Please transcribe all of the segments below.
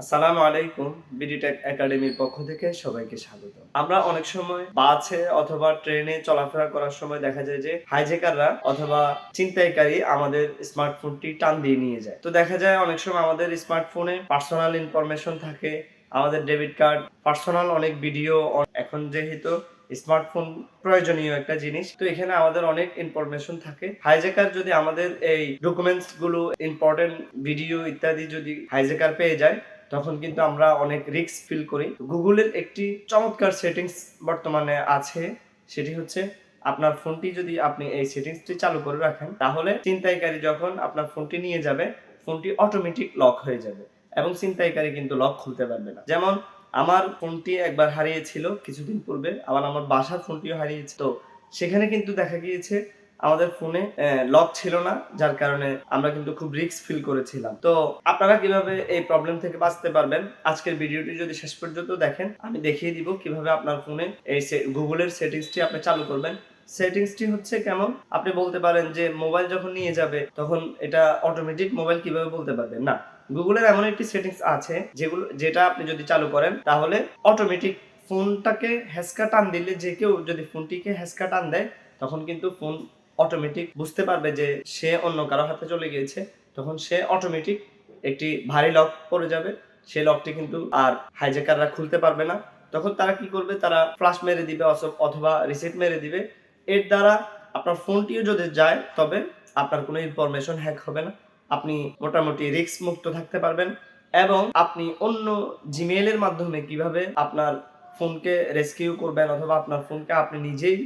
আসসালামু আলাইকুম। বিডিটেক একাডেমির পক্ষ থেকে সবাইকে স্বাগত। আমরা অনেক সময় বাসে অথবা ট্রেনে চলাফেরা করার সময় দেখা যায় যে হাইজ্যাকাররা অথবা ছিনতাইকারী আমাদের স্মার্টফোনটি টান দিয়ে নিয়ে যায়। তো দেখা যায় অনেক সময় আমাদের স্মার্টফোনে পার্সোনাল ইনফরমেশন থাকে, আমাদের ডেবিট কার্ড, পার্সোনাল অনেক ভিডিও। এখন যেহেতু স্মার্টফোন প্রয়োজনীয় একটা জিনিস, তো এখানে আমাদের অনেক ইনফরমেশন থাকে। হাইজ্যাকার যদি আমাদের এই ডকুমেন্টস গুলো, ইম্পর্টেন্ট ভিডিও ইত্যাদি যদি হাইজ্যাকার পেয়ে যায়, তখন কিন্তু আমরা অনেক রিস্ক ফিল করি। গুগলের একটি চমৎকার সেটিংস বর্তমানে আছে, সেটি হচ্ছে আপনার ফোনটি যদি আপনি এই সেটিংসটি চালু করে রাখেন, তাহলে ছিনতাইকারী যখন আপনার ফোনটি নিয়ে যাবে, ফোনটি অটোমেটিক লক হয়ে যাবে এবং ছিনতাইকারী কিন্তু লক খুলতে পারবে না। যেমন আমার ফোনটি একবার হারিয়েছিল কিছুদিন পূর্বে, আবার আমার বাসার ফোনটিও হারিয়েছে। তো সেখানে কিন্তু দেখা গিয়েছে আমাদের ফোনে লক ছিল না, যার কারণে আমরা কিন্তু খুব রিস্ক ফিল করেছিলাম। তো আপনারা কিভাবে এই প্রবলেম থেকে বাঁচতে পারবেন, আজকের ভিডিওটি যদি শেষ পর্যন্ত দেখেন, আমি দেখিয়ে দিব কিভাবে আপনার ফোনে এই গুগলের সেটিংসটি আপনি চালু করবেন। সেটিংসটি হচ্ছে কেমন, আপনি বলতে পারেন যে মোবাইল যখন নিয়ে যাবে তখন এটা অটোমেটিক মোবাইল কিভাবে বলতে পারবেন না। গুগলের এমন একটি সেটিংস আছে যেটা আপনি যদি চালু করেন, তাহলে অটোমেটিক ফোনটাকে হ্যাসকা টান দিলে, যে কেউ যদি ফোনটিকে হ্যাসকা টান দেয়, তখন কিন্তু ফোন অটোমেটিক বুঝতে পারবে যে সে অন্য কারো হাতে চলে গিয়েছে। তখন সে অটোমেটিক একটি ভারী লক পড়ে যাবে। সেই লকটি কিন্তু আর হাইজ্যাকাররা খুলতে পারবে না। তখন তারা কি করবে, তারা ফ্লাশ মেরে দিবে অথবা রিসেট মেরে দিবে। এর দ্বারা আপনার ফোনটিও যদি যায়, তবে আপনার কোনো ইনফরমেশন হ্যাক হবে না। আপনি মোটামুটি রিস্ক মুক্ত থাকতে পারবেন। এবং আপনি অন্য জিমেইলের মাধ্যমে কিভাবে আপনার ফোনকে রেস্কিউ করবেন অথবা আপনার ফোনকে আপনি নিজেই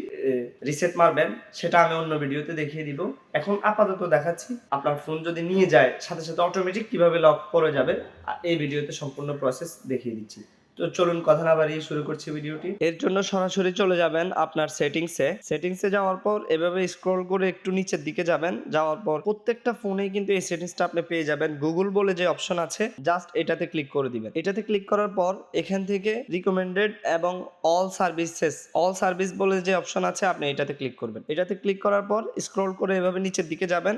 রিসেট মারবেন, সেটা আমি অন্য ভিডিওতে দেখিয়ে দিব। এখন আপাতত দেখাচ্ছি আপনার ফোন যদি নিয়ে যায়, সাথে সাথে অটোমেটিক কিভাবে লক পড়ে যাবে, এই ভিডিওতে সম্পূর্ণ প্রসেস দেখিয়ে দিচ্ছি। তো চলুন কথা না বাড়িয়ে শুরু করছি ভিডিওটি। এর জন্য সরাসরি চলে যাবেন আপনার সেটিংসে যাওয়ার পর এভাবে স্ক্রল করে একটু নিচের দিকে যাবেন। যাওয়ার পর প্রত্যেকটা ফোনেই কিন্তু এই সেটিংসটা আপনি পেয়ে যাবেন। গুগল বলে যে অপশন আছে, জাস্ট এটাতে ক্লিক করে দিবেন। এটাতে ক্লিক করার পর এখান থেকে রিকমেন্ডেড এবং অল সার্ভিস বলে যে অপশন আছে, আপনি এটাতে ক্লিক করবেন। এটাতে ক্লিক করার পর স্ক্রল করে এভাবে নিচের দিকে যাবেন।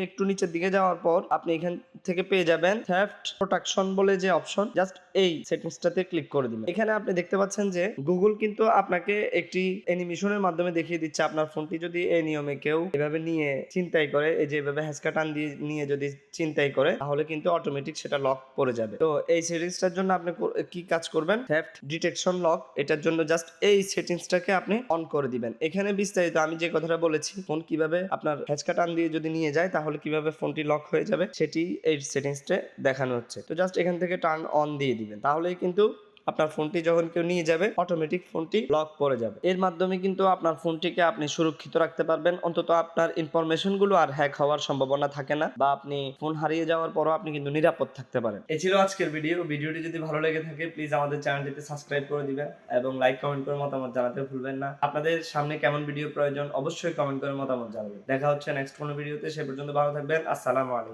একটু নিচের দিকে যাওয়ার পর আপনি এখান থেকে পেয়ে যাবেন থেফট প্রোটেকশন বলে যে অপশন, জাস্ট এই সেটিংসটাতে ক্লিক করে দিবেন। এখানে আপনি দেখতে পাচ্ছেন যে গুগল কিন্তু আপনাকে একটি অ্যানিমেশনের মাধ্যমে দেখিয়ে দিচ্ছে, আপনার ফোনটি যদি এই নিয়মে কেউ এভাবে নিয়ে চিন্তাই করে, এই যে এভাবে হ্যাসকা টান দিয়ে নিয়ে যদি চিন্তাই করে, তাহলে কিন্তু অটোমেটিক সেটা লক পড়ে যাবে। তো এই সেটিংসটার জন্য আপনি কি কাজ করবেন, থেফট ডিটেকশন লক, এটার জন্য জাস্ট এই সেটিংসটাকে আপনি অন করে দিবেন। এখানে বিস্তারিত আমি যে কথাটা বলেছি, ফোন কিভাবে আপনার হ্যাচকা টান দিয়ে যদি নিয়ে যায়, তাহলে কিভাবে ফোনটি লক হয়ে যাবে, সেটি এই সেটিংসটা দেখানো হচ্ছে। তো জাস্ট এখান থেকে টার্ন অন দিয়ে দিবেন, তাহলেই কিন্তু আপনার ফোনটি যখন কেউ নিয়ে যাবে, অটোমেটিক ফোনটি লক পড়ে যাবে। এর মাধ্যমে কিন্তু আপনার ফোনটিকে আপনি সুরক্ষিত রাখতে পারবেন। অন্তত আপনার ইনফরমেশন গুলো আর হ্যাক হওয়ার সম্ভাবনা থাকে না, বা আপনি ফোন হারিয়ে যাওয়ার পরও আপনি কিন্তু নিরাপদ থাকতে পারেন। এই ছিল আজকের ভিডিওটি যদি ভালো লেগে থাকে, প্লিজ আমাদের চ্যানেলটিতে সাবস্ক্রাইব করে দিবেন এবং লাইক কমেন্ট করে মতামত জানাতে ভুলবেন না। আপনাদের সামনে কেমন ভিডিও প্রয়োজন, অবশ্যই কমেন্ট করে মতামত জানাবেন। দেখা হচ্ছে নেক্সট কোনো ভিডিওতে। সে পর্যন্ত ভালো থাকবেন। আসসালামু আলাইকুম।